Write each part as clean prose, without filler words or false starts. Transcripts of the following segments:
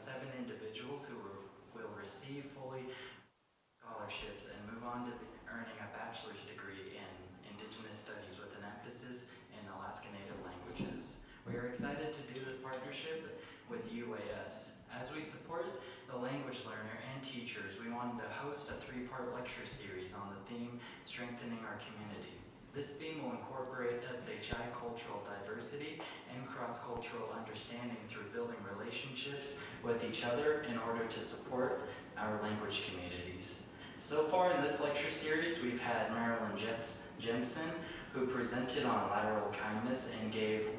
7 individuals who will receive fully scholarships and move on to earning a bachelor's degree in Indigenous Studies with an emphasis in Alaska Native languages. We are excited to do this partnership with UAS. As we support the language learner and teachers, we wanted to host a 3-part lecture series on the theme, Strengthening Our Community. This theme will incorporate SHI cultural diversity and cross-cultural understanding through building relationships with each other in order to support our language communities. So far in this lecture series, we've had Marilyn Jensen, who presented on lateral kindness and gave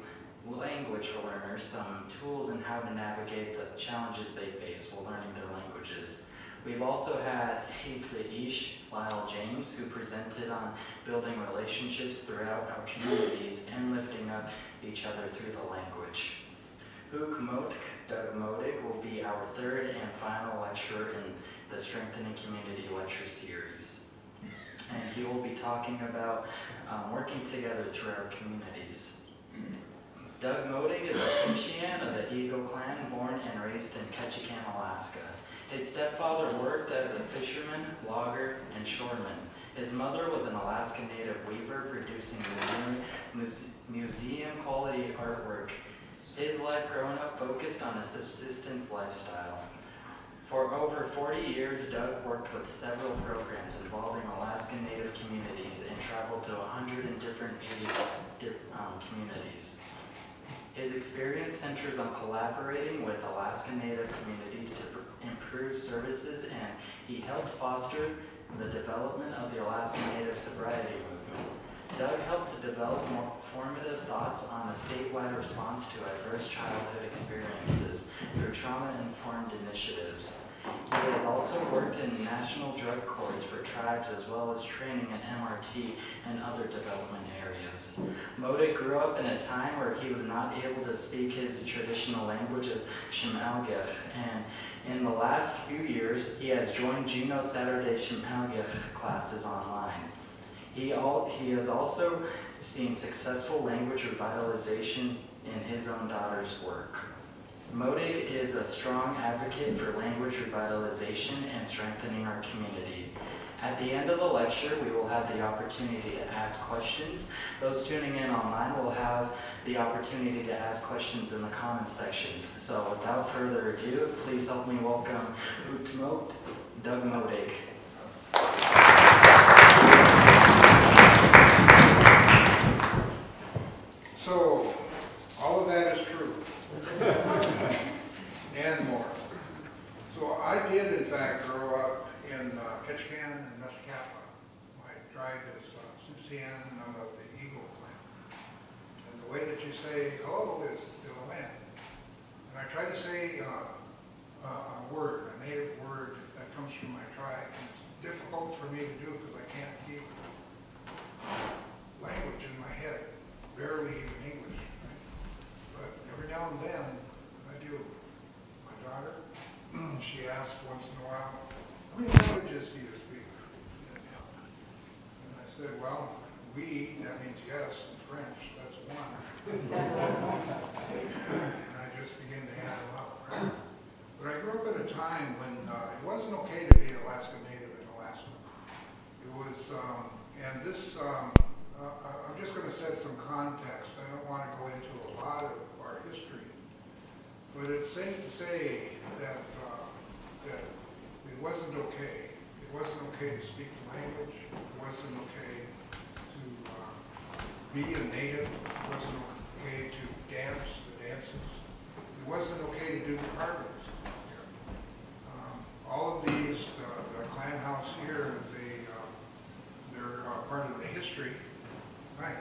language learners some tools in how to navigate the challenges they face while learning their languages. We've also had Ish Lyle James, who presented on building relationships throughout our communities and lifting up each other through the language. Doug Modig will be our 3rd and final lecturer in the Strengthening Community lecture series. And he will be talking about working together through our communities. Doug Modig is a Tsimshian of the Eagle clan, born and raised in Ketchikan, Alaska. His stepfather worked as a fisherman, logger, and shoreman. His mother was an Alaska Native weaver producing museum-quality artwork. His life growing up focused on a subsistence lifestyle. For over 40 years, Doug worked with several programs involving Alaska Native communities and traveled to 100 different communities. His experience centers on collaborating with Alaska Native communities to improve services, and he helped foster the development of the Alaska Native Sobriety Movement. Doug helped to develop more formative thoughts on a statewide response to adverse childhood experiences through trauma-informed initiatives. He has also worked in national drug courts for tribes as well as training in MRT and other development areas. Modig grew up in a time where he was not able to speak his traditional language of Shimalgif, and in the last few years he has joined Juneau Saturday Shimalgif classes online. He has also seen successful language revitalization in his own daughter's work. Modig is a strong advocate for language revitalization and strengthening our community. At the end of the lecture, we will have the opportunity to ask questions. Those tuning in online will have the opportunity to ask questions in the comments sections. So without further ado, please help me welcome Doug Modig. So, all of that is true. And more. So I did, in fact, grow up in Ketchikan and Mescapa. My tribe is Tsimshian, and I'm of the Eagle clan. And the way that you say hello is Dilan. And I try to say a word, a native word that comes from my tribe. And it's difficult for me to do because I can't keep language in my head, barely even English. Right? But every now and then, I do. My daughter, she asks once in a while, how many languages do you speak? And I said, well, oui, that means yes, in French, that's one. And I just begin to add them up. Right? But I grew up at a time when it wasn't okay to be an Alaska Native in Alaska. It was, and this, I'm just going to set some context. I don't want to go into a lot of our history. But it's safe to say that it wasn't okay. It wasn't okay to speak the language. It wasn't okay to be a native. It wasn't okay to dance the dances. It wasn't okay to do the carvings. All of these, the clan house here, they're part of the history. Right.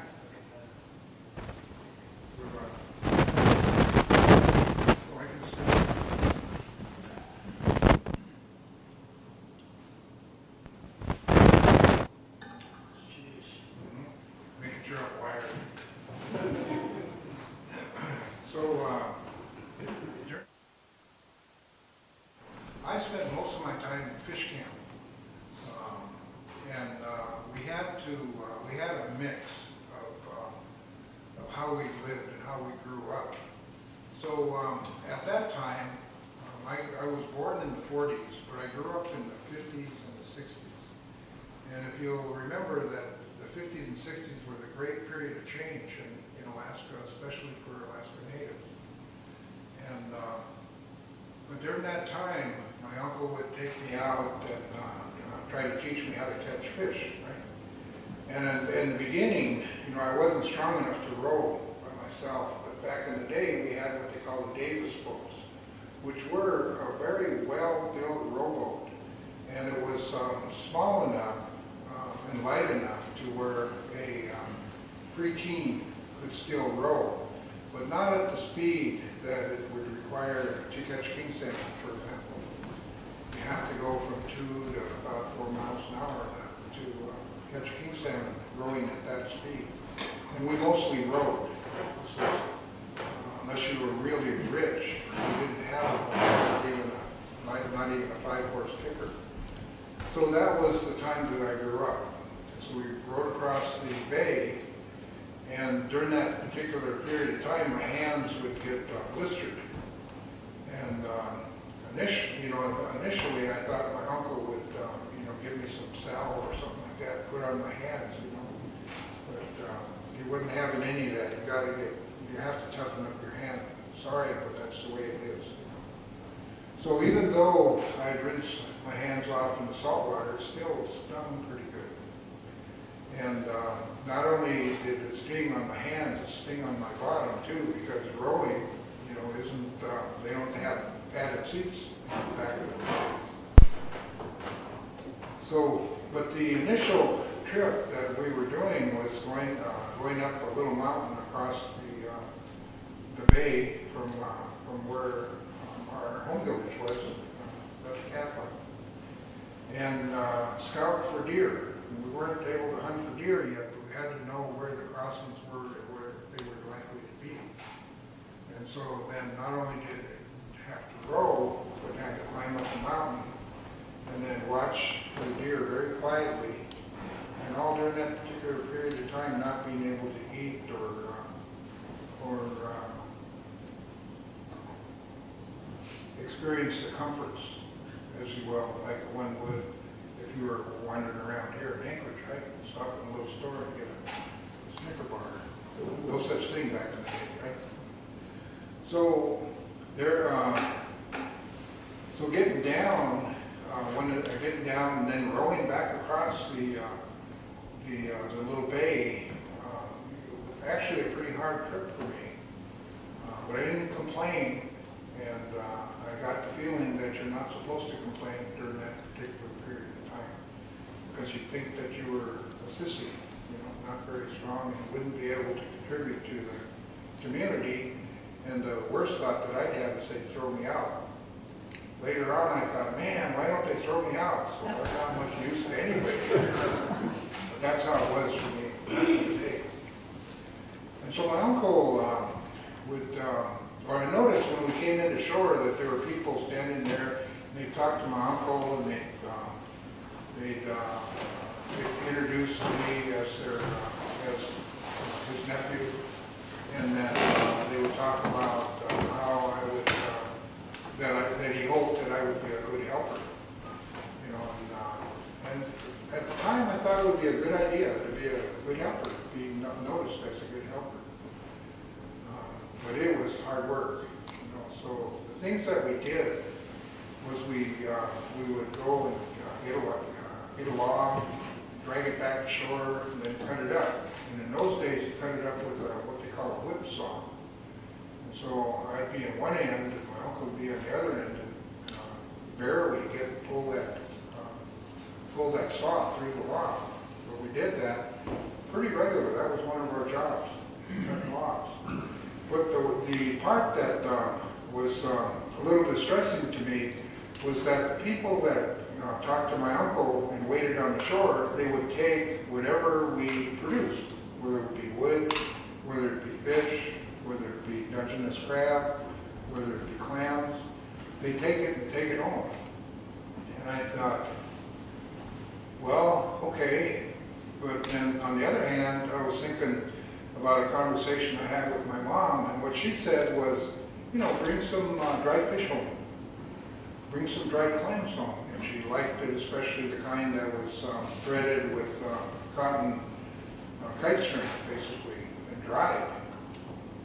Making sure I'm wired. So, I spent most of my time in fish camp, and we had a mix of how we lived and how we grew up. So at that time, I was born in the 40s, but I grew up in the 50s and the 60s. And if you'll remember that the 50s and 60s were the great period of change in Alaska, especially for Alaska Natives. And but during that time, my uncle would take me out and try to teach me how to catch fish, right? And in the beginning, I wasn't strong enough to row by myself, but back in the day, we had what they call the Davis boats, which were a very well-built rowboat. And it was small enough and light enough to where a preteen could still row, but not at the speed that it would require to catch king salmon, for example. You have to go from 2 to about 4 miles an hour to catch king salmon rowing at that speed. And we mostly rowed. So, unless you were really rich, you didn't have not even a 5-horse kicker. So that was the time that I grew up. So we rowed across the bay, and during that particular period of time, my hands would get blistered. And initially, I thought my uncle would, give me some salve or something like that, to put on my hands, But he wasn't having any of that. You have to toughen up your hand. Sorry, but that's the way it is. So even though I'd rinsed my hands off in the salt water, it still stung pretty good. And not only did it sting on my hands, it sting on my bottom too, because rowing, isn't, they don't have padded seats back in the day. So, but the initial trip that we were doing was going up a little mountain across the bay from where our home village was, Ketchikan, and scout for deer. And we weren't able to hunt for deer yet, but we had to know where the crossings were and where they were likely to be. And so then not only did it have to row, but had to climb up the mountain and then watch the deer very quietly. And all during that particular period of time, not being able to eat or experience the comforts as well, like one would if you were wandering around here in Anchorage, right? Stop in a little store and get a Snicker bar. No such thing back in the day, right? So so getting down, getting down and then rowing back across the little bay, it was actually a pretty hard trip for me. But I didn't complain, and I got the feeling that you're not supposed to complain during that particular period of time, because you think that you were a sissy, not very strong, and wouldn't be able to contribute to the community. And the worst thought that I'd have is they'd throw me out. Later on, I thought, man, why don't they throw me out? So I'm not much use to anybody. But that's how it was for me back in the day. And so my uncle I noticed when we came into shore that there were people standing there, and they talked to my uncle, and they'd introduce me as his nephew, and that they would talk about how I would that he hoped that I would be a good helper, and at the time I thought it would be a good idea to be a good helper, being noticed as a good helper. But it was hard work, So the things that we did was we would go and get a log, drag it back to shore, and then cut it up. And in those days, you cut it up with what they call a whip saw. And so I'd be in one end, and my uncle would be on the other end, and barely pull that saw through the log. But we did that pretty regularly. That was one of our jobs, cutting logs. But the part that was a little distressing to me was that the people that talked to my uncle and waited on the shore, they would take whatever we produced, whether it be wood, whether it be fish, whether it be Dungeness crab, whether it be clams. They'd take it and take it home. And I thought, well, okay. But then on the other hand, I was thinking about a conversation I had with my mom, and what she said was, bring some dried fish home. bring some dried clams home. And she liked it, especially the kind that was threaded with cotton kite string, basically, and dried.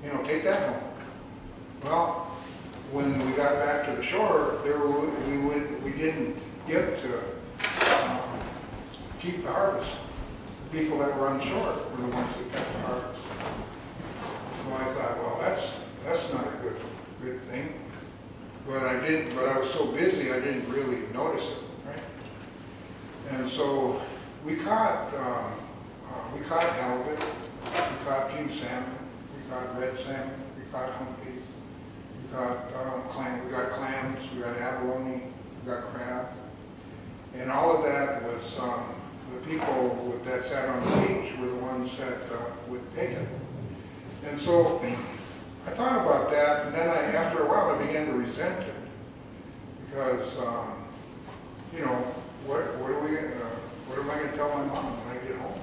You know, take that home. Well, when we got back to the shore, we didn't get to keep the harvest. The people that were on the shore were the ones that kept the harvest. So I thought, well, that's not a good thing. But I was so busy I didn't really notice it, right? And so we caught halibut, we caught king salmon, we caught red salmon, we caught humpies, we got clams, we got abalone, we got crab. And all of that was, the people that sat on the beach were the ones that would take it. And so I thought about that, and then after a while I began to resent it. Because, you know, what am I going to tell my mom when I get home?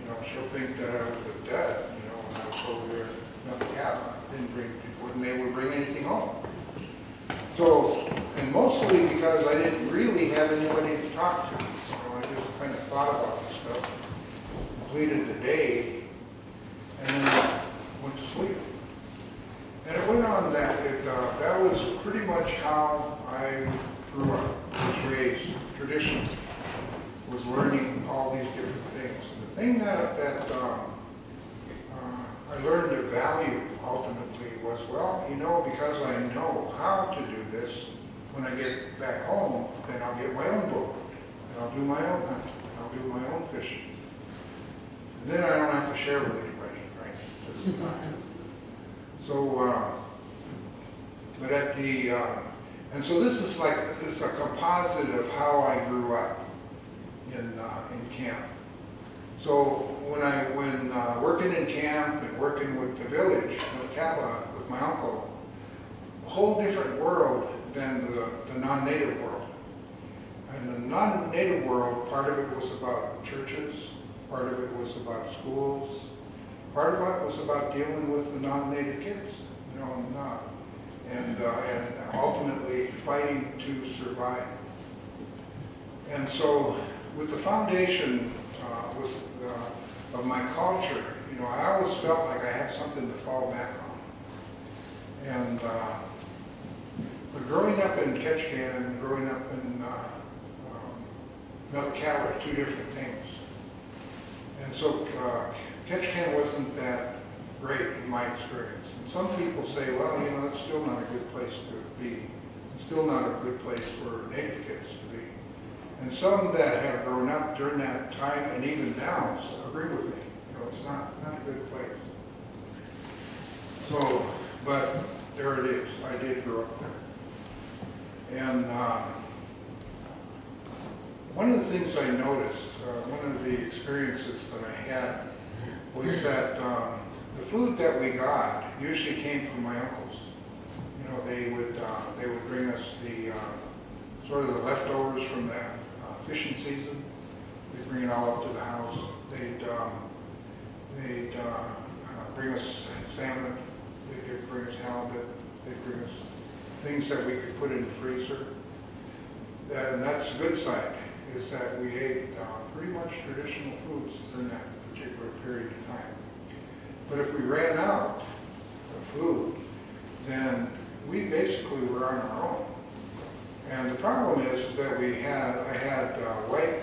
You know, she'll think that I was dead, you know, when I was over there in the cabin. Wouldn't able to bring anything home. So, and mostly because I didn't really have anybody to talk to. You know, I just kind of thought about this stuff, completed the day, and then went to sleep. And it went on that. That was pretty much how I grew up, was raised, tradition, was learning all these different things. And the thing that I learned to value ultimately was, well, you know, because I know how to do this, when I get back home, then I'll get my own boat, and I'll do my own hunting, and I'll do my own fishing. And then I don't have to share with anybody, right? This is not. So, but at the, and so this is a composite of how I grew up in camp. So when working in camp and working with the village, with my uncle, a whole different world than the non-native world. And the non-native world, part of it was about churches, part of it was about schools, part of it was about dealing with the non-native kids, you know, and ultimately fighting to survive. And so with the foundation of my culture, you know, I always felt like I had something to fall back on. And but growing up in Ketchikan and growing up in Metlakatla are two different things. And so Ketchikan wasn't that great in my experience. And some people say, well, you know, it's still not a good place to be. It's still not a good place for Native kids to be. And some that have grown up during that time and even now agree with me. You know, it's not a good place. So, but there it is. I did grow up there. And one of the things I noticed, one of the experiences that I had was that the food that we got usually came from my uncles. You know, they would bring us the sort of the leftovers from the fishing season. They'd bring it all up to the house. They'd bring us salmon. They'd bring us halibut. They'd bring us things that we could put in the freezer. And that's the good side, is that we ate pretty much traditional foods during that particular period of time. But if we ran out of food, then we basically were on our own. And the problem is that I had white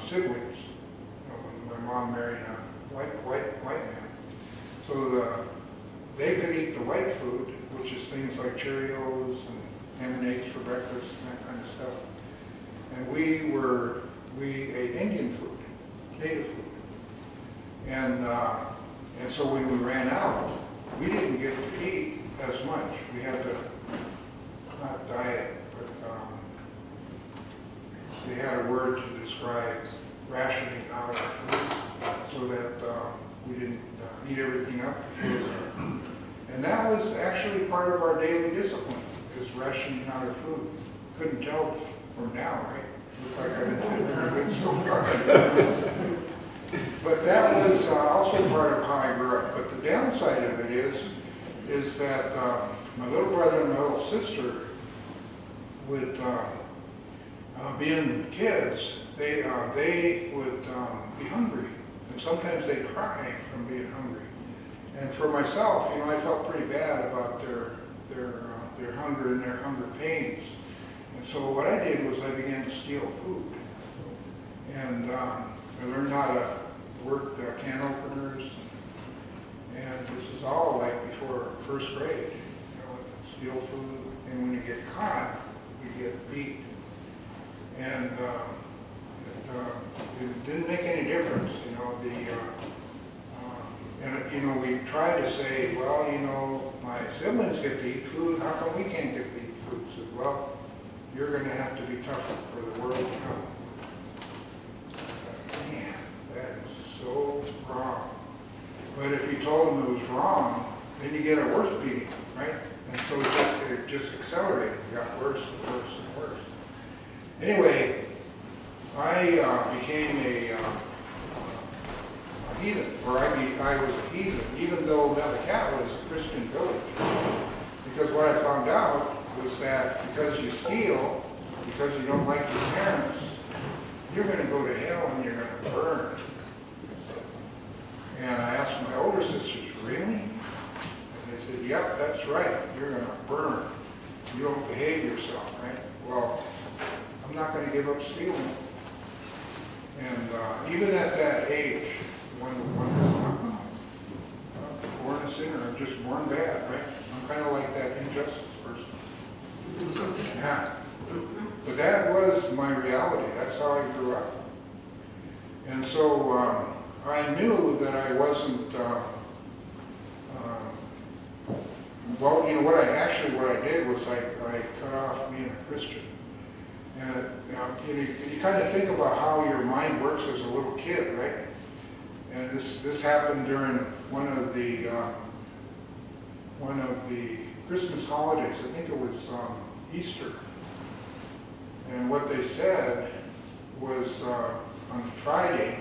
siblings. You know, when my mom married a white man. So they could eat the white food, which is things like Cheerios and M&Ms for breakfast and that kind of stuff. And we ate Indian food, native food. And so when we ran out, we didn't get to eat as much. We had to, not diet, but they had a word to describe rationing out our food so that we didn't eat everything up. And that was actually part of our daily discipline, is rationing out our food. Couldn't tell from now, right? Looked like I've been pretty good so far. But that was also part of how I grew up. But the downside. would, being kids, they would be hungry. And sometimes they'd cry from being hungry. And for myself, you know, I felt pretty bad about their hunger and their hunger pains. And so what I did was I began to steal food. And I learned how to work the can openers. And this is all like before first grade. You know, steal food. And when you get caught, you get beat. And it didn't make any difference, you know. And you know, we try to say, well, you know, my siblings get to eat food. How come we can't get to eat food? So, well, you're going to have to be tougher for the world to come. Man, that is so wrong. But if you told them it was wrong, then you get a worse beating, right? And so it just accelerated. It got worse and worse and worse. Anyway, I became a heathen, or I was a heathen, even though Metlakatla was a Christian village. Because what I found out was that because you steal, because you don't like your parents, you're going to go to hell and you're going to burn. And I asked my older sisters, really? And they said, yep, that's right, you're going to burn. You don't behave yourself, right? Well, I'm not going to give up stealing. And even at that age, when I'm born a sinner, I'm just born bad, right? I'm kind of like that injustice person. Yeah. But that was my reality. That's how I grew up. And so I knew that I wasn't, well, you know, what I did was I cut off being a Christian. And you kind of think about how your mind works as a little kid, right? And this happened during one of the Christmas holidays. I think it was Easter. And what they said was on Friday,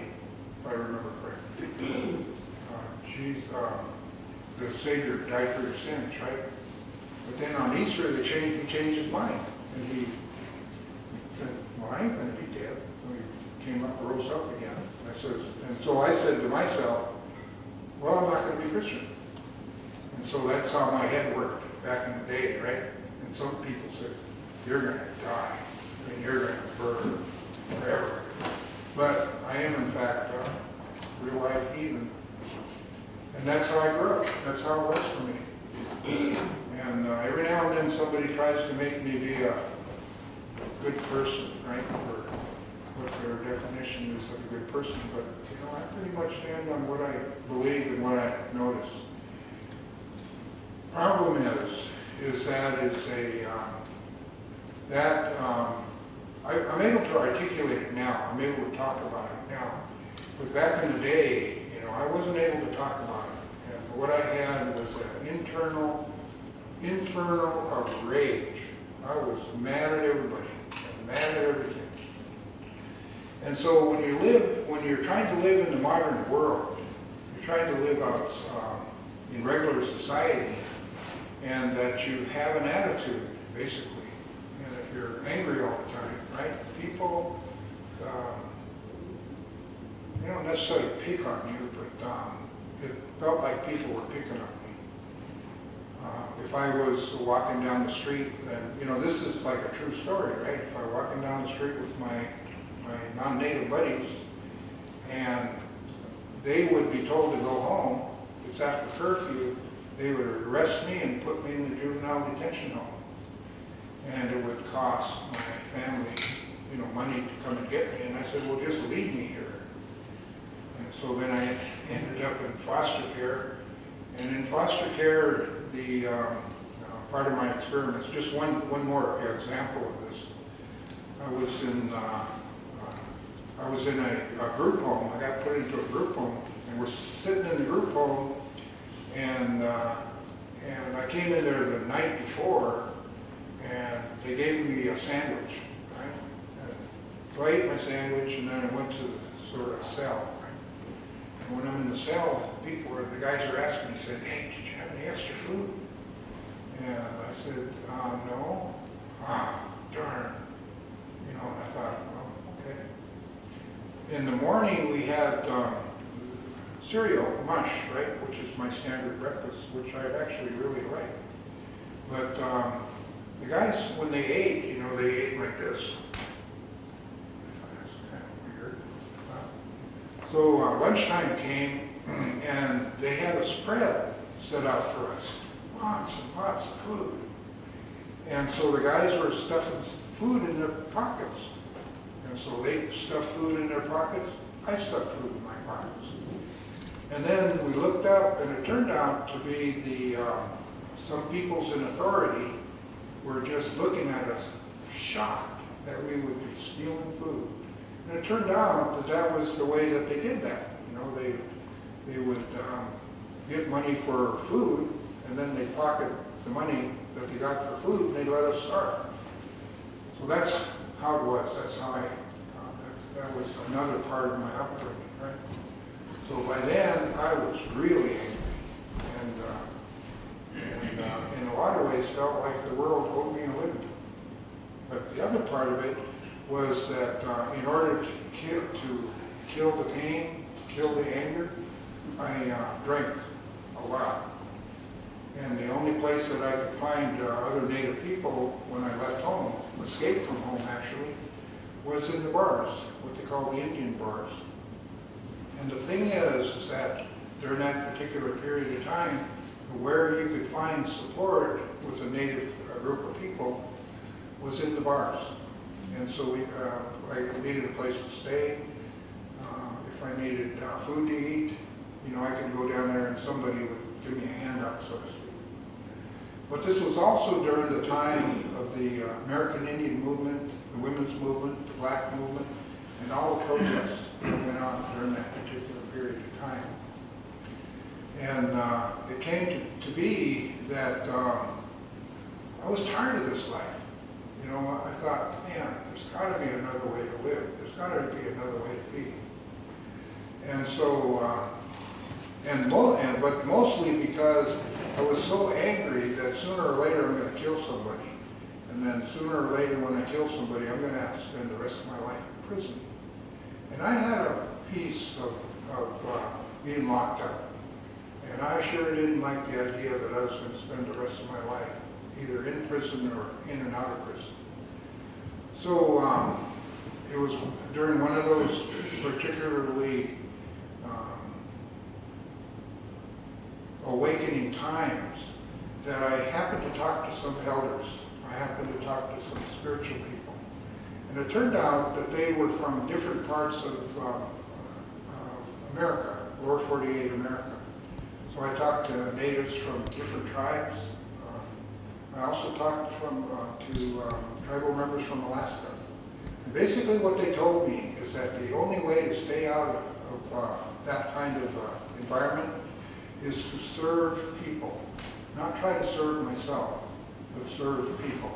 if I remember correctly, the Savior died for your sins, right? But then on Easter, he changed his mind, and he said, well, I ain't going to be dead. So he came up, rose up again. And so I said to myself, well, I'm not going to be Christian. And so that's how my head worked back in the day, right? And some people said, you're going to die, and you're going to burn forever. But I am, in fact, a real-life heathen. And that's how I grew up. That's how it was for me. And every now and then somebody tries to make me be a good person, right? Or what their definition is of a good person. But, you know, I pretty much stand on what I believe and what I notice. Problem is that I'm able to articulate it now. I'm able to talk about it now. But back in the day, you know, I wasn't able to talk about it. And what I had was an infernal of rage. I was mad at everybody, and mad at everything. And so when you're trying to live in the modern world, you're trying to live out in regular society, and that you have an attitude, basically, and if you're angry all the time, right? People, they don't necessarily pick on you, but it felt like people were picking on me. If I was walking down the street, then, you know, this is like a true story, right? If I were walking down the street with my non-native buddies, and they would be told to go home, it's after curfew, they would arrest me and put me in the juvenile detention home. And it would cost my family, you know, money to come and get me. And I said, well, just leave me here. And so then I ended up in foster care. And in foster care, the part of my experiments, just one more example of this. I was in a group home. I got put into a group home, and we're sitting in the group home, and I came in there the night before, and they gave me a sandwich, right? So I ate my sandwich, and then I went to the sort of cell, right? And when I'm in the cell, the guys are asking me, said, hey, did you have any extra food? And I said, no. darn. You know, and I thought, well, okay. In the morning, we had cereal, mush, right, which is my standard breakfast, which I actually really like. But the guys, when they ate, you know, they ate like this. I thought that's kind of weird. So lunchtime came, and they had a spread set out for us. Lots and lots of food. And so the guys were stuffing food in their pockets. And so they stuffed food in their pockets. I stuffed food in my pockets. And then we looked up, and it turned out to be some peoples in authority were just looking at us, shocked that we would be stealing food. And it turned out that that was the way that they did that. You know, they would get money for food, and then they'd pocket the money that they got for food, and they'd let us starve. So that's how it was. That's how that was another part of my upbringing, right? So by then, I was really angry, and in a lot of ways felt like the world owed me a living. But the other part of it was that in order to kill the pain, to kill the anger, I drank a lot. And the only place that I could find other Native people when I left home, escaped from home actually, was in the bars, what they call the Indian bars. And the thing is that during that particular period of time, where you could find support with a Native group of people was in the bars. And so I needed a place to stay. If I needed food to eat, you know, I could go down there and somebody would give me a hand up, so to speak. But this was also during the time of the American Indian movement, the women's movement, the black movement, and all the protests that went on during that particular period of time. And it came to be that I was tired of this life. You know, I thought, man, there's got to be another way to live. There's got to be another way to be. And so, but mostly because I was so angry that sooner or later I'm going to kill somebody. And then sooner or later when I kill somebody, I'm going to have to spend the rest of my life in prison. And I had a piece of being locked up. And I sure didn't like the idea that I was going to spend the rest of my life either in prison or in and out of prison. So it was during one of those particularly awakening times that I happened to talk to some elders. I happened to talk to some spiritual people. And it turned out that they were from different parts of America, lower 48 America. So I talked to natives from different tribes. I also talked to tribal members from Alaska. And basically what they told me is that the only way to stay out of that kind of environment is to serve people. Not try to serve myself, but serve people.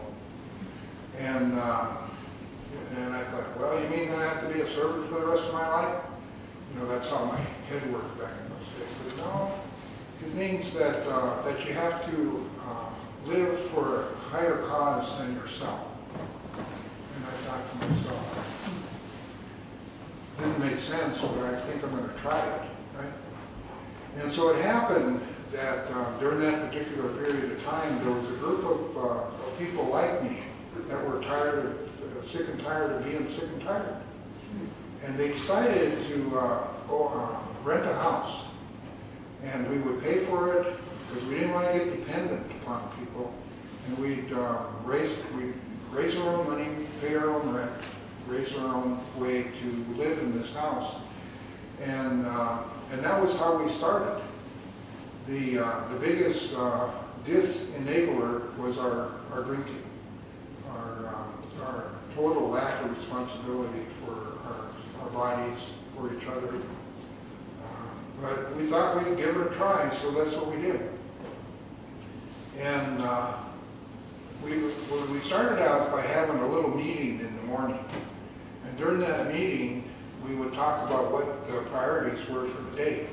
And I thought, well, you mean I have to be a servant for the rest of my life? You know, that's how my head worked back in those days. But no, it means that you have to live for a higher cause than yourself. And I thought to myself, didn't make sense, but I think I'm going to try it, right? And so it happened that during that particular period of time, there was a group of people like me that were sick and tired of being sick and tired. And they decided to rent a house. And we would pay for it because we didn't want to get dependent upon people. And we'd raise our own money, pay our own rent, raise our own way to live in this house. And that was how we started. The biggest dis-enabler was our drinking, our total lack of responsibility for our bodies, for each other. But we thought we'd give it a try, so that's what we did. And we started out by having a little meeting in the morning. And during that meeting, we would talk about what the priorities were for the day.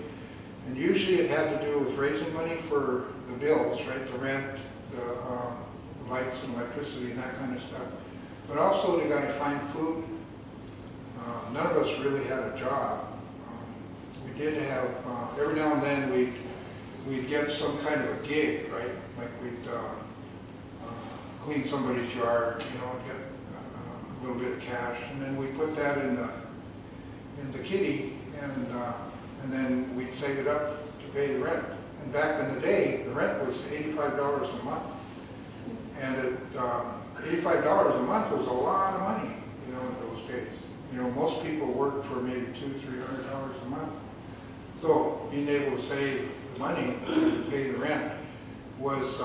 And usually it had to do with raising money for the bills, right? The rent, the lights and electricity and that kind of stuff. but also they got to find food. None of us really had a job. We did have, every now and then we'd get some kind of a gig, right? Like we'd clean somebody's yard, you know, and get a little bit of cash, and then we put that in the kitty, and then we'd save it up to pay the rent. And back in the day, the rent was $85 a month, and $85 a month was a lot of money, you know, in those days. You know, most people worked for maybe $200–300 a month. So being able to save the money to pay the rent was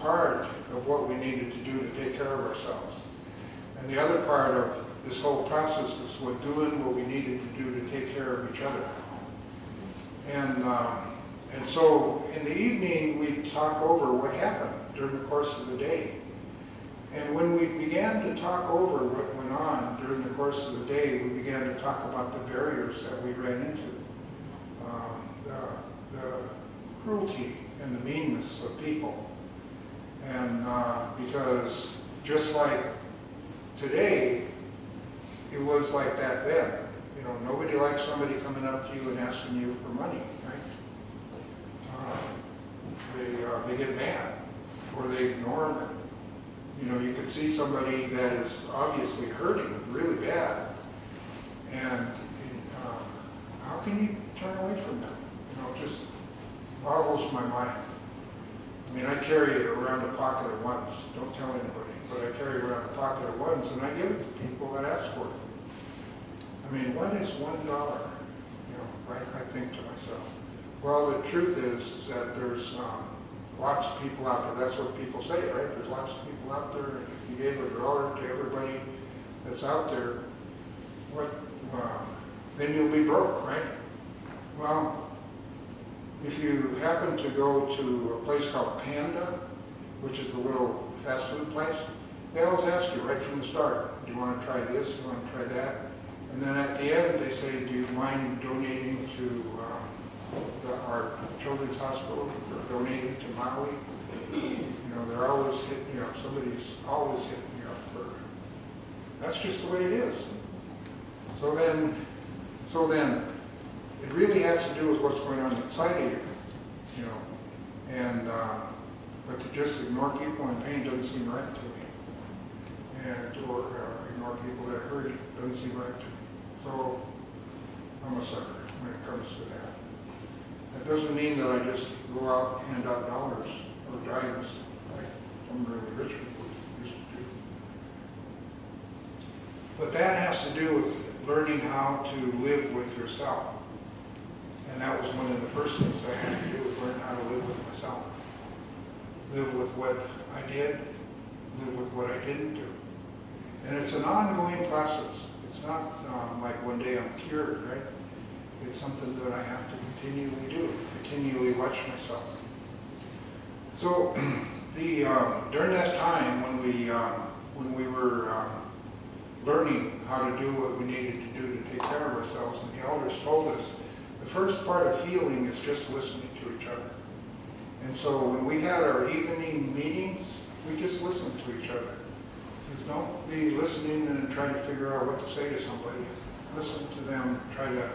part of what we needed to do to take care of ourselves. And the other part of this whole process is doing what we needed to do to take care of each other. And so in the evening, we'd talk over what happened during the course of the day. And when we began to talk over what went on during the course of the day, we began to talk about the barriers that we ran into. The cruelty and the meanness of people. And because just like today, it was like that then. You know, nobody likes somebody coming up to you and asking you for money, right? They get mad, or they ignore them. You know, you could see somebody that is obviously hurting really bad, and how can you turn away from them? You know, it just boggles my mind. I mean, I carry it around a pocket at once. Don't tell anybody, but I carry it around a pocket at once, and I give it to people that ask for it. I mean, what is $1? You know, I think to myself. Well, the truth is that there's lots of people out there. That's what people say, right? There's lots of people out there. If you gave $1 to everybody that's out there, then you'll be broke, right? Well, if you happen to go to a place called Panda, which is a little fast food place, they always ask you right from the start, do you want to try this, do you want to try that? And then at the end they say, do you mind donating to our children's hospital, or donating to Maui? You know, they're always hitting me up. Somebody's always hitting me up for, that's just the way it is. So then, it really has to do with what's going on inside of you, you know. And but to just ignore people in pain doesn't seem right to me, or ignore people that hurt you doesn't seem right to me. So I'm a sucker when it comes to that. That doesn't mean that I just go out and hand out dollars or dimes like some really rich people used to do. But that has to do with learning how to live with yourself. And that was one of the first things I had to do, was learn how to live with myself. Live with what I did, live with what I didn't do. And it's an ongoing process. It's not like one day I'm cured, right? It's something that I have to continually do, continually watch myself. So during that time when we were learning how to do what we needed to do to take care of ourselves, and the elders told us the first part of healing is just listening to each other. And so when we had our evening meetings, we just listened to each other. Don't be listening and trying to figure out what to say to somebody. Listen to them, try to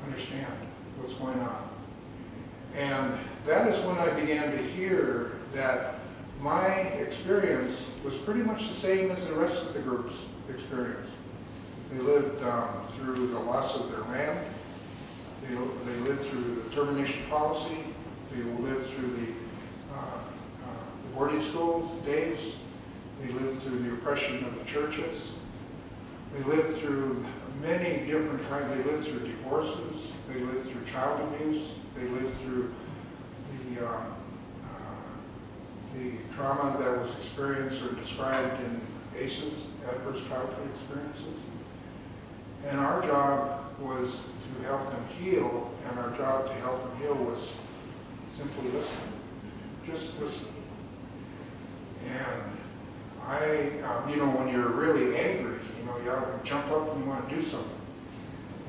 understand what's going on. And that is when I began to hear that my experience was pretty much the same as the rest of the group's experience. They lived through the loss of their land. They lived through the termination policy. They lived through the boarding school days. They lived through the oppression of the churches. They lived through many different kinds. They lived through divorces. They lived through child abuse. They lived through the trauma that was experienced or described in ACEs, adverse childhood experiences. And our job was to help them heal, and our job to help them heal was simply listen. Just listen. And you know, when you're really angry, you know, you ought to jump up and you want to do something.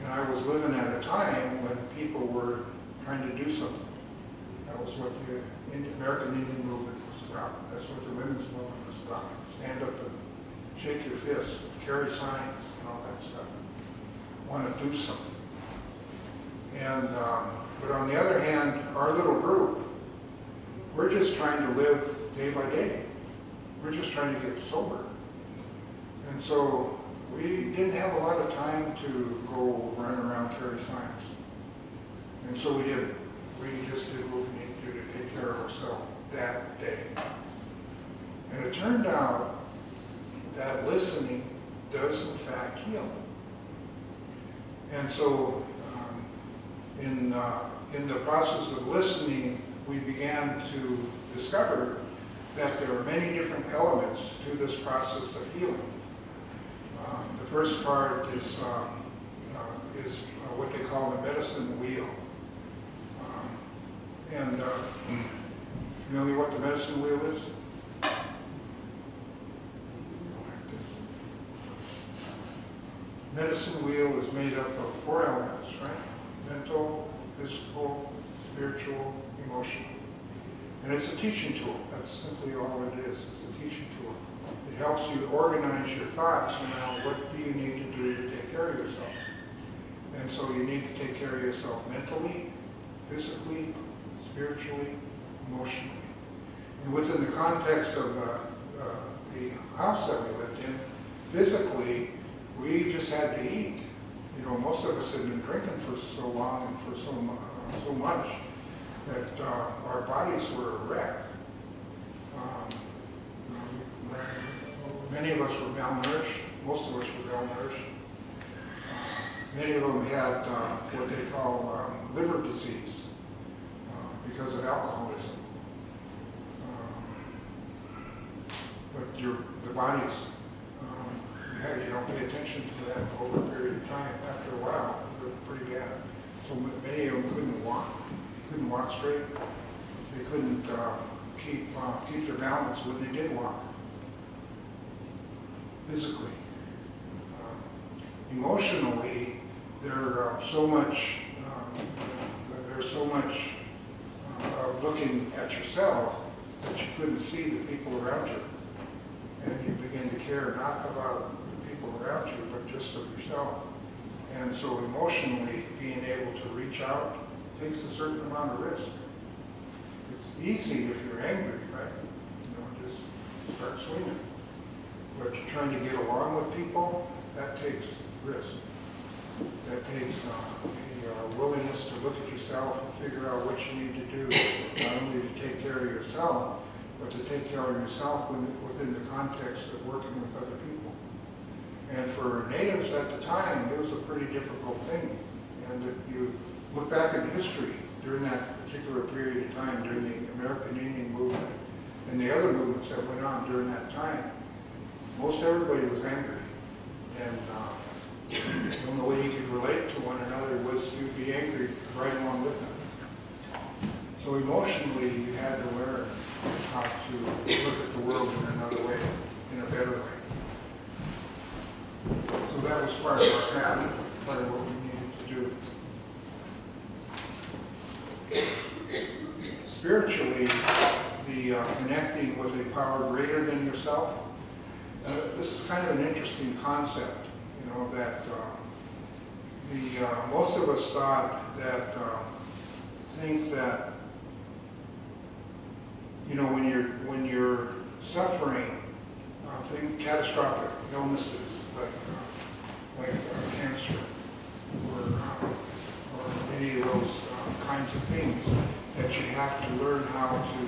And I was living at a time when people were trying to do something. That was what the American Indian movement was about. That's what the women's movement was about. Stand up and shake your fist, carry signs, and all that stuff. Want to do something. And, but on the other hand, our little group, we're just trying to live day by day. We're just trying to get sober. And so we didn't have a lot of time to go run around, carry signs. And so we didn't. We just did what we needed to do to take care of ourselves that day. And it turned out that listening does in fact heal. And so in the process of listening, we began to discover that there are many different elements to this process of healing. The first part is what they call the medicine wheel. And you know what the medicine wheel is? Medicine wheel is made up of 4 elements, right? Mental, physical, spiritual, emotional. And it's a teaching tool. That's simply all it is. It's a teaching tool. It helps you organize your thoughts around what do you need to do to take care of yourself. And so you need to take care of yourself mentally, physically, spiritually, emotionally. And within the context of the house that we lived in, physically, we just had to eat. You know, most of us had been drinking for so long and for so much that our bodies were a wreck. Many of us were malnourished. Most of us were malnourished. Many of them had what they call liver disease because of alcoholism. But the bodies, you don't pay attention to that over a period of time. After a while, they're pretty bad. So many of them couldn't walk straight. They couldn't keep their balance when they did walk. Physically. Emotionally, there's so much of looking at yourself that you couldn't see the people around you. And you begin to care not about the people around you, but just of yourself. And so emotionally, being able to reach out takes a certain amount of risk. It's easy if you're angry, right? You know, just start swinging. But you're trying to get along with people, that takes risk. That takes a willingness to look at yourself and figure out what you need to do, not only to take care of yourself, but to take care of yourself within the context of working with other people. And for natives at the time, it was a pretty difficult thing. And if you look back at history during that particular period of time, during the American Indian movement and the other movements that went on during that time, most everybody was angry. And the only way you could relate to one another was you'd be angry right along with them. So emotionally, you had to learn how to look at the world in another way, in a better way. So that was part of our path, part of what we needed to do. Spiritually, the connecting with a power greater than yourself. This is kind of an interesting concept, you know, that most of us think that, you know, when you're suffering, think catastrophic illnesses like cancer or any of those kinds of things, that you have to learn how to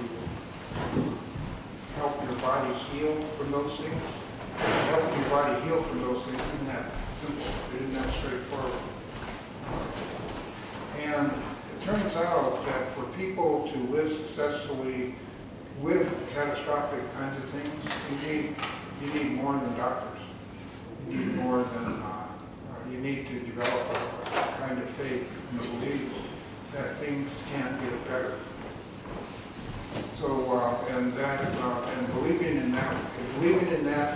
help your body heal from those things. Helping your body heal from those things isn't that simple. It isn't that straightforward. And it turns out that for people to live successfully with catastrophic kinds of things, you need more than doctors. You need more than you need to develop a kind of faith and a belief that things can get better. So and believing in that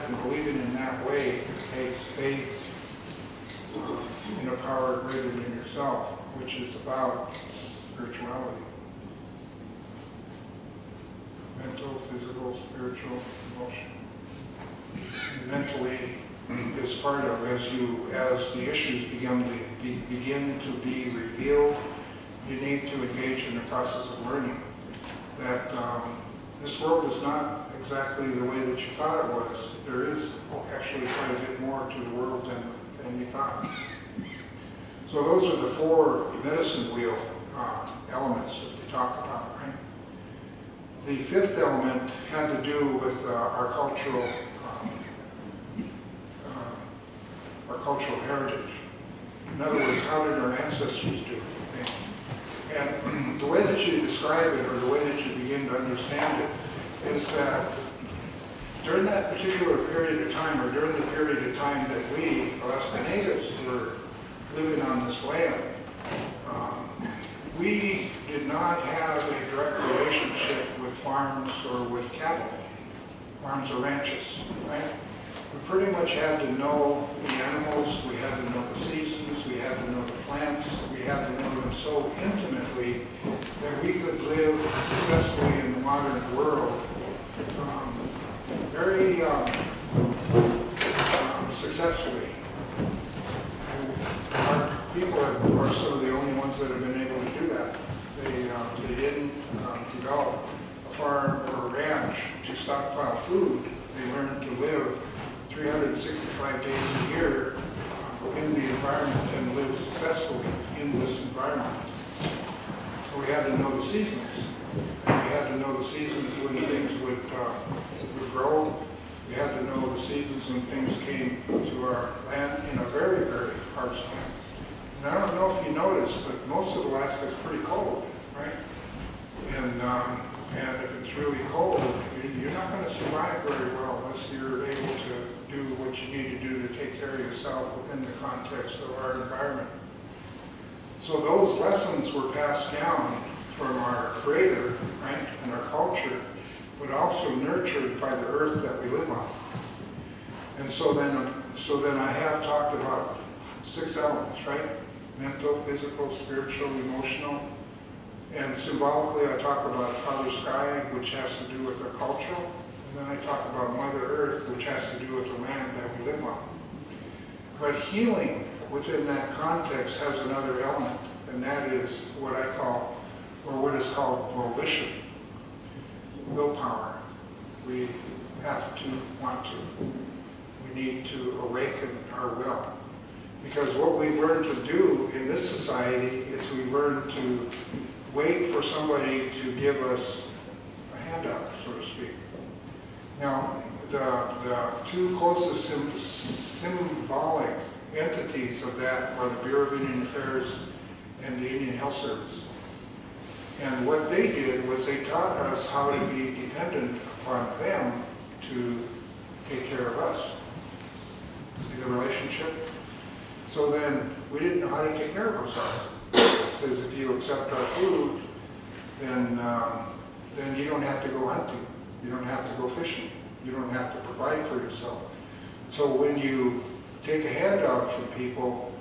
and believing in that way takes faith in a power greater than yourself, which is about spirituality. Mental, physical, spiritual, emotional. mentally is part of as the issues begin to be revealed. You need to engage in the process of learning that this world is not exactly the way that you thought it was. There is actually quite a bit more to the world than you thought. So those are the 4 medicine wheel elements that they talk about, right? The 5th element had to do with our cultural heritage. In other words, how did our ancestors do things? And the way that you describe it, or the way that you begin to understand it, is that during that particular period of time, or during the period of time that we, Alaska Natives, were living on this land, we did not have a direct relationship with farms or with cattle, farms or ranches, right? We pretty much had to know the animals, we had to know the seasons, we had to know the plants, we had to know them so intimately that we could live successfully in the modern world very successfully. Our people are some of the only ones that have been able to do that. They didn't develop a farm or a ranch to stockpile food. They learned to live 365 days a year in the environment and live successfully in this environment. So we had to know the seasons. And we had to know the seasons when things would grow. We had to know the seasons when things came to our land in a very, very harsh land. And I don't know if you noticed, but most of Alaska is pretty cold, right? And if it's really cold, you're not going to survive very well unless you're able to do what you need to do to take care of yourself within the context of our environment. So those lessons were passed down from our Creator, right, and our culture, but also nurtured by the earth that we live on. And so then I have talked about 6 elements, right? Mental, physical, spiritual, emotional. And symbolically, I talk about Father Sky, which has to do with our culture. And then I talk about Mother Earth, which has to do with the land that we live on. But healing within that context has another element, and that is what I call, or what is called volition, willpower. We have to want to. We need to awaken our will. Because what we've learned to do in this society is we learn to wait for somebody to give us a handout, so to speak. Now, the 2 closest symbolic entities of that are the Bureau of Indian Affairs and the Indian Health Service. And what they did was they taught us how to be dependent upon them to take care of us. See the relationship? So then we didn't know how to take care of ourselves. It says if you accept our food, then you don't have to go hunting. You don't have to go fishing. You don't have to provide for yourself. So when you take a handout from people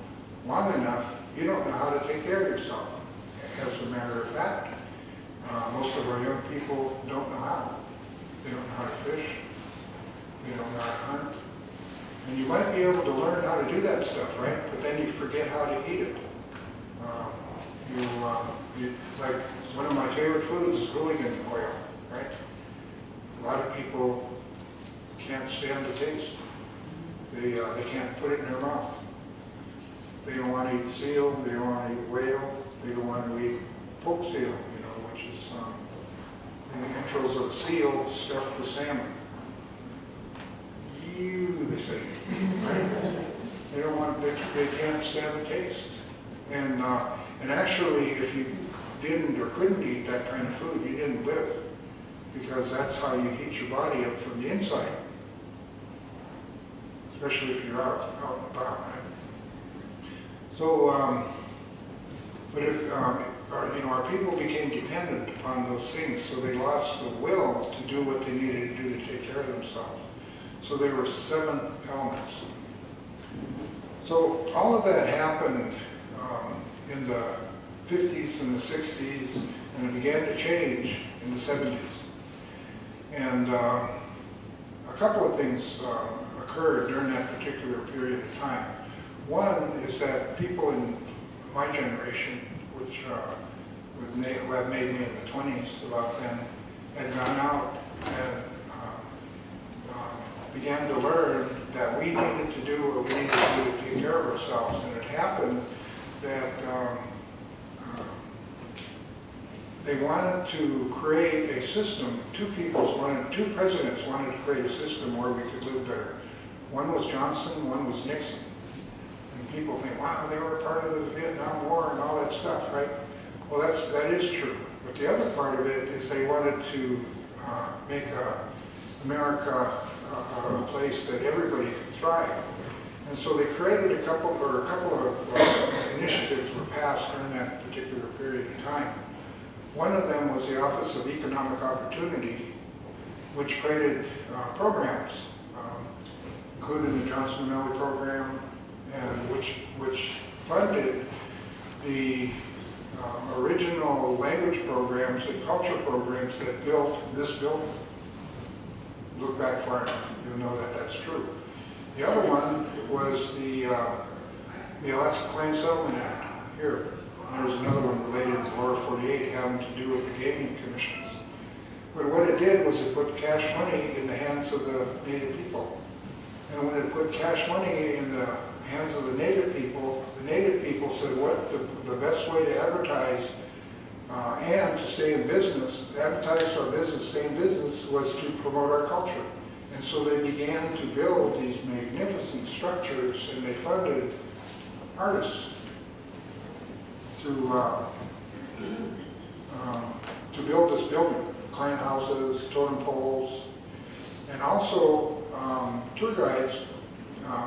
long enough, you don't know how to take care of yourself. As a matter of fact, most of our young people don't know how. They don't know how to fish. They don't know how to hunt. And you might be able to learn how to do that stuff, right? But then you forget how to eat it. Like one of my favorite foods is hooligan oil, right? A lot of people can't stand the taste. They can't put it in their mouth. They don't want to eat seal. They don't want to eat whale. They don't want to eat poke seal, which is in the intros of seal stuffed with salmon. They say, right? They don't want. They can't stand the taste. And actually, if you didn't or couldn't eat that kind of food, you didn't live, because that's how you heat your body up from the inside. Especially if you're out and about, right? So, but if our people became dependent upon those things, so they lost the will to do what they needed to do to take care of themselves. So there were 7 elements. So all of that happened in the 50s and the 60s, and it began to change in the 70s. And a couple of things, a occurred during that particular period of time. One is that people in my generation, which who had made me in the 20s about then, had gone out and began to learn that we needed to do what we needed to do to take care of ourselves. And it happened that they wanted to create a system. Two presidents wanted to create a system where we could live better. One was Johnson, one was Nixon. And people think, wow, they were part of the Vietnam War and all that stuff, right? Well, that is true. But the other part of it is they wanted to make America a place that everybody could thrive. And so they created a couple of initiatives were passed during that particular period of time. One of them was the Office of Economic Opportunity, which created programs, including the Johnson Valley program, and which funded the original language programs and culture programs that built this building. Look back far enough, you'll know that that's true. The other one was the Alaska Claims Settlement Act here. There was another one related to Lower 48 having to do with the gaming commissions. But what it did was it put cash money in the hands of the Native people. And when it put cash money in the hands of the Native people said, what the best way to advertise and to stay in business, advertise our business, stay in business, was to promote our culture. And so they began to build these magnificent structures, and they funded artists to build this building, clan houses, totem poles, and also tour guides.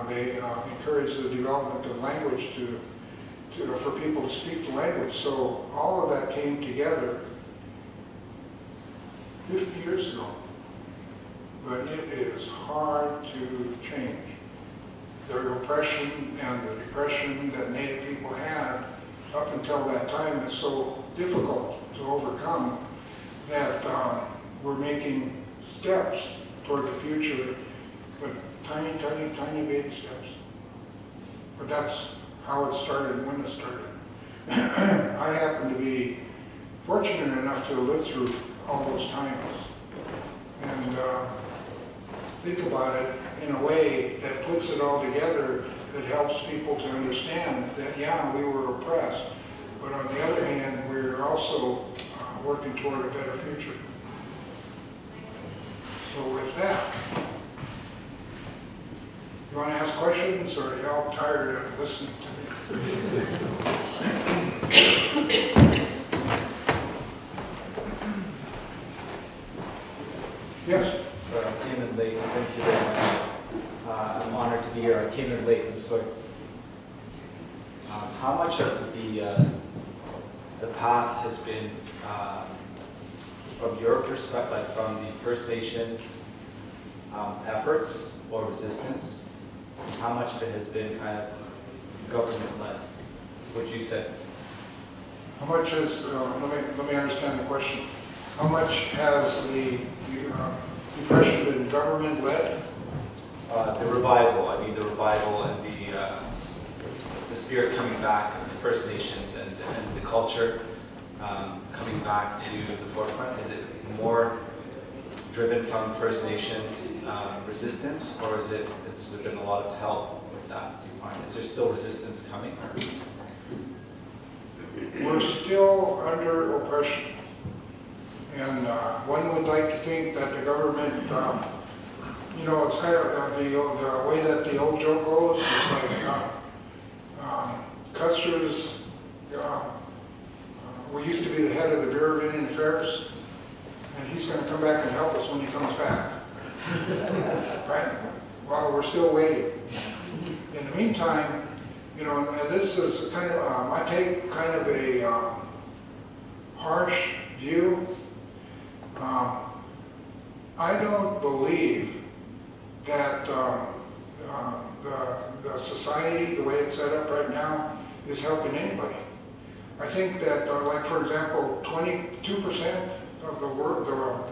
They encourage the development of language for people to speak the language. So all of that came together 50 years ago. But it is hard to change. The oppression and the depression that Native people had up until that time is so difficult to overcome that we're making steps toward the future, but tiny, tiny, tiny baby steps. But that's how it started and when it started. I happen to be fortunate enough to live through all those times and think about it in a way that puts it all together, that helps people to understand that, yeah, we were oppressed, but on the other hand, we're also working toward a better future. So with that, you want to ask questions, or are you all tired of listening to me? Yes? So I came in late. Thank you very much. I'm honored to be here. I came in late. I'm sorry. How much of the path has been from your perspective, like from the First Nations efforts or resistance? How much of it has been kind of government-led, would you say? How much is, let me understand the question. How much has the depression been government-led? The revival, the revival and the spirit coming back of the First Nations and the culture coming back to the forefront. Is it more driven from First Nations resistance, or has there been a lot of help with that, do you find? Is there still resistance coming? We're still under oppression. And one would like to think that the government, it's kind of the way that the old joke goes, it's like Custer's, we used to be the head of the Bureau of Indian Affairs, and he's going to come back and help us when he comes back. Right? Well, we're still waiting. In the meantime, and this is kind of, I take kind of a harsh view. I don't believe that the society, the way it's set up right now, is helping anybody. I think that, like for example, 22% of the world,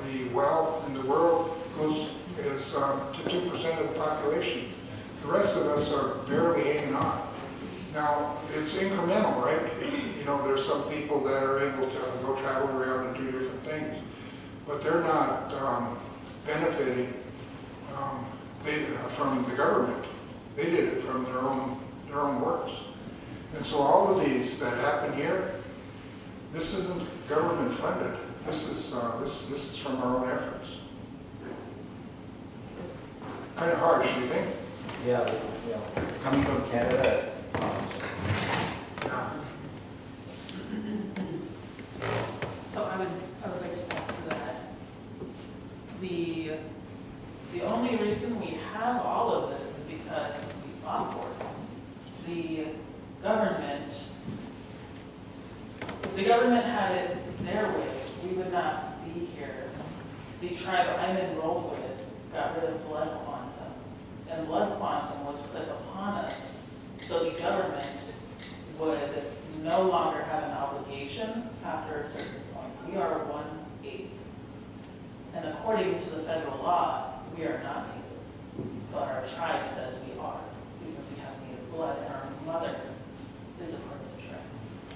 the wealth in the world goes is to 2% of the population. The rest of us are barely hanging on. Now, it's incremental, right? You know, there's some people that are able to go travel around and do different things, but they're not benefiting from the government. They did it from their own works. And so all of these that happen here, this isn't government funded. This is from our own efforts. Kind of harsh, do you think? Yeah, but, you know, coming from Canada, it's not. Yeah. So I would like to add to that. The only reason we have all of this is because we onboard. The government, if the government had it their way, we would not be here. The tribe I'm enrolled with got rid of blood quantum, and blood quantum was put upon us, so the government would no longer have an obligation after a certain point. We are 1/8. And according to the federal law, we are not Native, but our tribe says we are, because we have Native blood, and our mother is a part of the tribe.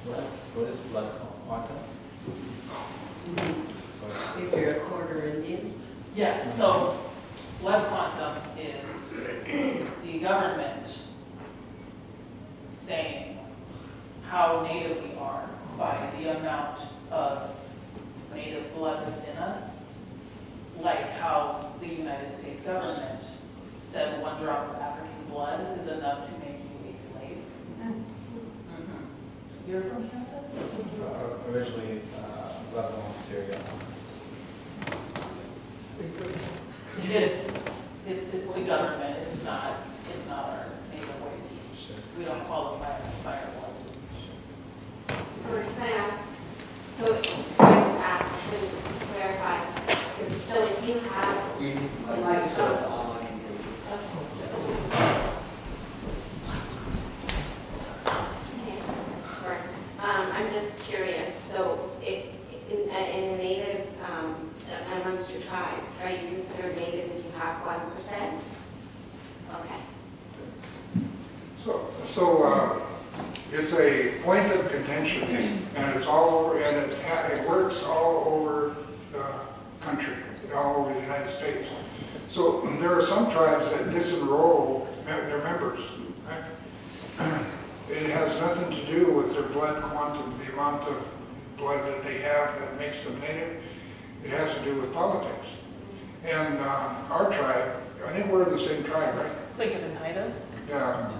So, What is blood quantum? So, If you're a quarter Indian? yeah, so blood quantum is the government saying how Native we are by the amount of Native blood within us, like how the United States government said 1 drop of African blood is enough to make you a slave. You're from Canada? originally, Lebanon, Syria. It's the government, it's not our Native ways. Sure. We don't qualify as fire blood. So can I ask, so can I just ask, to clarify, so if you have, You like, online. okay, sorry, I'm just curious, so in the Native, amongst your tribes, are you considered Native if you have 1%? Okay. So it's a point of contention, and it's all over, and it works all over the country, all over the United States. So there are some tribes that disenroll their members. Right? It has nothing to do with their blood quantum, the amount of blood that they have that makes them Native. It has to do with politics. And our tribe, I think we're in the same tribe, right? Lincoln and Haida? Yeah.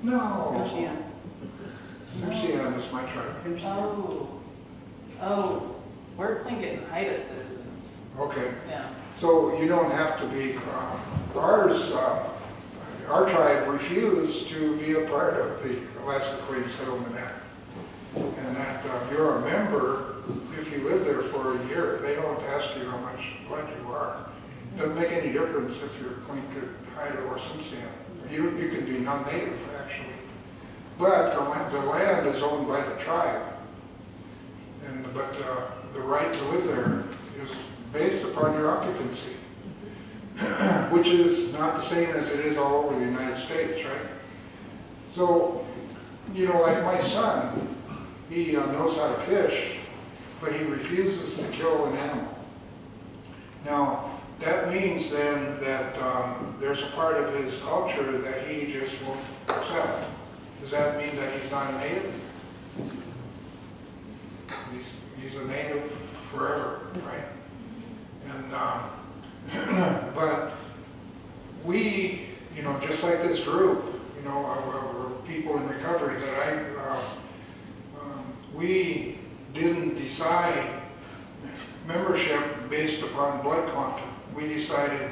No. Tsimshian. Tsimshian is my tribe. Oh, we're Tlingit and Haida citizens. Okay. Yeah. So you don't have to be, our tribe refused to be a part of the Alaska Native Settlement Act. And that you're a member, if you live there for a year, they don't ask you how much blood you are. It doesn't make any difference if you're Tlingit, Haida, or Tsimshian. You can be non-native, actually. But the land is owned by the tribe. But the right to live there is based upon your occupancy, which is not the same as it is all over the United States, right? So, you know, like my son, he knows how to fish, but he refuses to kill an animal. Now, that means then that there's a part of his culture that he just won't accept. Does that mean that he's not a Native? He's a Native forever, right? And but we, you know, just like this group, you know, of people in recovery that we didn't decide membership based upon blood quantum. We decided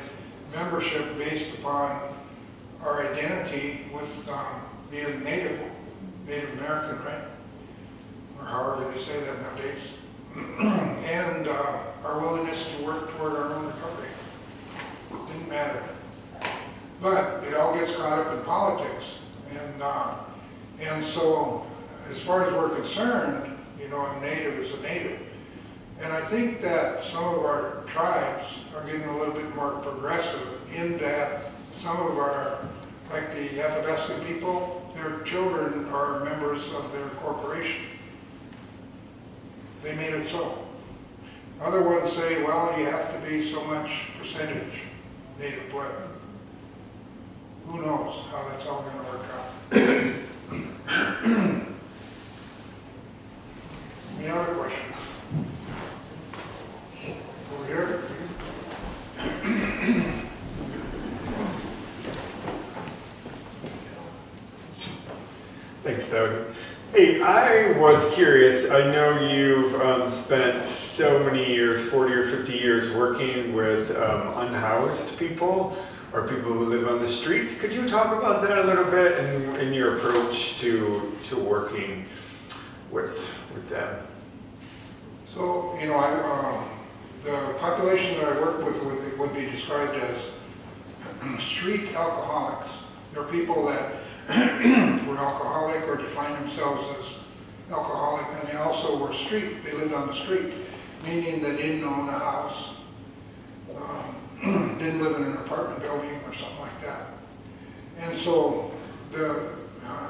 membership based upon our identity with being Native American, right? Or however they say that nowadays. And our willingness to work toward our own recovery. Didn't matter. But it all gets caught up in politics. And so, as far as we're concerned, you know, a Native is a Native. And I think that some of our tribes are getting a little bit more progressive in that some of our, like the Athabasca people, their children are members of their corporation. They made it so. Other ones say, well, you have to be so much percentage native blood. Who knows how that's all going to work out. Any other questions? Over here? Thanks, Doug. Hey, I was curious. I know you've spent so many years, 40 or 50 years, working with unhoused people or people who live on the streets. Could you talk about that a little bit and your approach to working with them? So, you know, the population that I work with would be described as street alcoholics. They're people that were alcoholic or defined themselves as alcoholic, and they also were street. They lived on the street, meaning they didn't own a house, didn't live in an apartment building or something like that. And so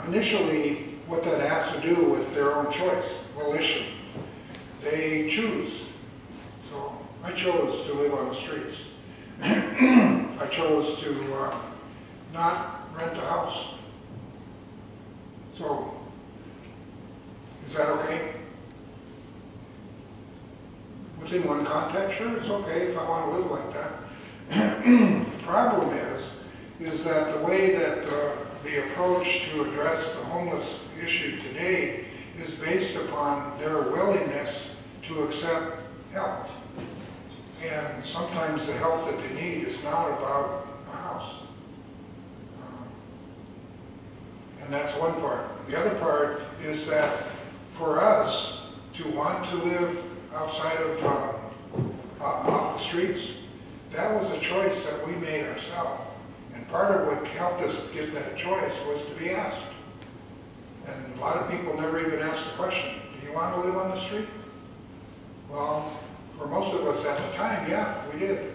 initially what that has to do with their own choice, volition. They choose. So I chose to live on the streets. I chose to not rent a house. So, is that okay? Within one context, sure, it's okay if I want to live like that. The problem is that the way that the approach to address the homeless issue today is based upon their willingness to accept help. And sometimes the help that they need is not about a house. And that's one part. The other part is that for us to want to live outside of off the streets, that was a choice that we made ourselves. And part of what helped us get that choice was to be asked. And a lot of people never even asked the question, do you want to live on the street? Well, for most of us at the time, yeah, we did.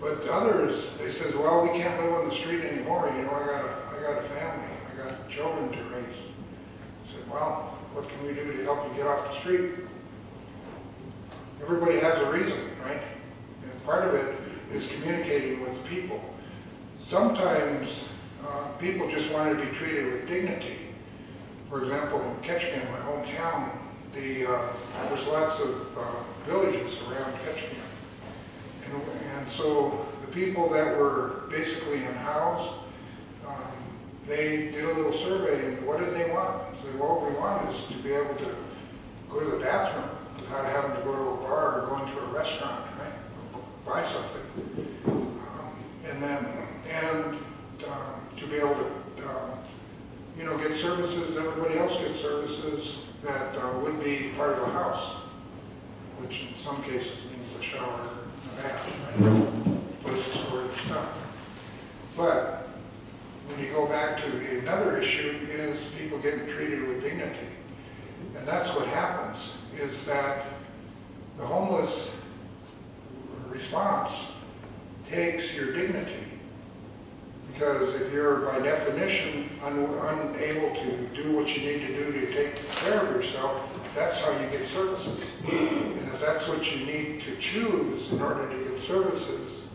But others, they said, well, we can't live on the street anymore. You know, I got a family. I got children to raise. I said, well, what can we do to help you get off the street? Everybody has a reason, right? And part of it is communicating with people. Sometimes people just want to be treated with dignity. For example, in Ketchikan, my hometown, there's lots of villages around Ketchikan. And so the people that were basically unhoused, they did a little survey, and what did they want? So what we want is to be able to go to the bathroom without having to go to a bar or go into a restaurant, right? Buy something. And to be able to, get services, everybody else gets services that would be part of a house, which in some cases means a shower and a bath, right? Places for your stuff. But when you go back to another issue is people getting treated with dignity. And that's what happens, is that the homeless response takes your dignity. Because if you're, by definition, unable to do what you need to do to take care of yourself, that's how you get services. And if that's what you need to choose in order to get services,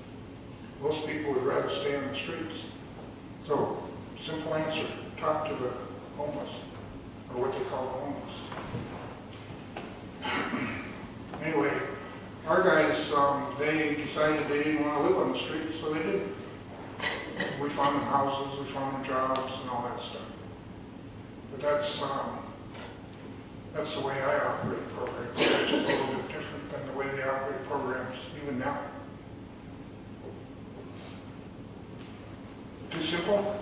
most people would rather stay on the streets. So, simple answer, talk to the homeless, or what they call the homeless. Anyway, our guys, they decided they didn't want to live on the streets, so they didn't. We found them houses, we found them jobs, and all that stuff. But that's the way I operate programs, which is a little bit different than the way they operate programs even now. Too simple?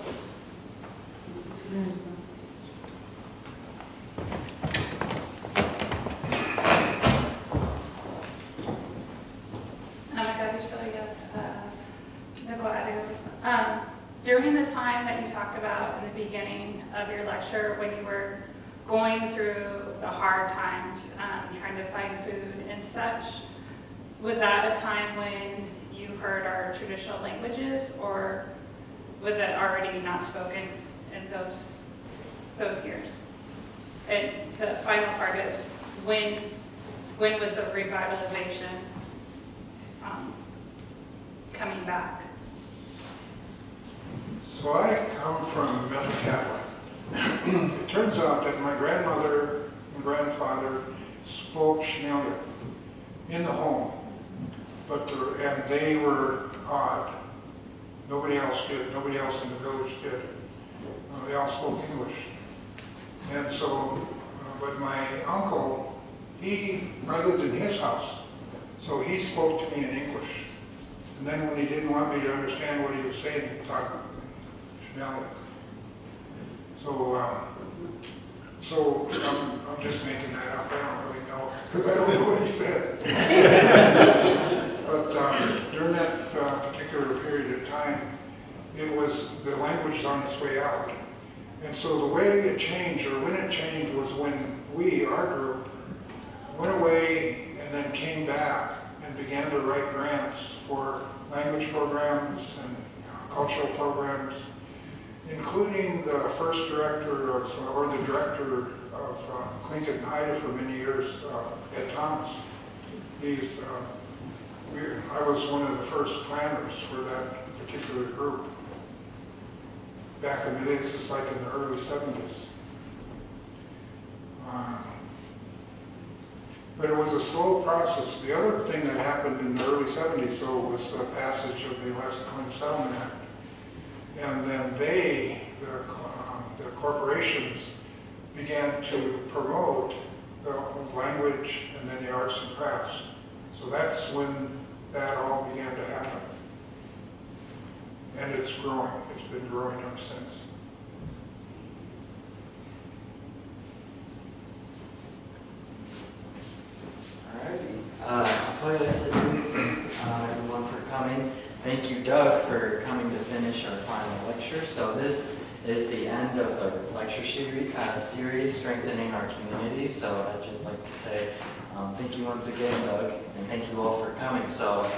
During the time that you talked about in the beginning of your lecture, when you were going through the hard times, trying to find food and such. Was that a time when you heard our traditional languages, or was it already not spoken in those years? And the final part is, when was the revitalization coming back? So I come from Metro Catholic. It turns out that my grandmother and grandfather spoke Schneller in the home, and they were odd. Nobody else did. Nobody else in the village did. They all spoke English. And so, but my uncle, I lived in his house, so he spoke to me in English. And then when he didn't want me to understand what he was saying, he'd talk Schneller. So I'm just making that up. I don't really know, because I don't know what he said. But during that particular period of time, the language was on its way out. And so the way it changed, or when it changed, was when our group, went away and then came back and began to write grants for language programs and cultural programs, including the first director or the director of Clinton and Haida for many years, Ed Thomas. I was one of the first planners for that particular group. Back in the days, it's like in the early 70s. But it was a slow process. The other thing that happened in the early 70s, though, was the passage of the Alaska Native Settlement Act. And then the corporations began to promote the language and then the arts and crafts. So that's when that all began to happen. And it's growing. It's been growing ever since. Everyone for coming. Thank you, Doug, for coming to finish our final lecture. So this is the end of the lecture series, Strengthening Our Community. So I'd just like to say thank you once again, Doug, and thank you all for coming. So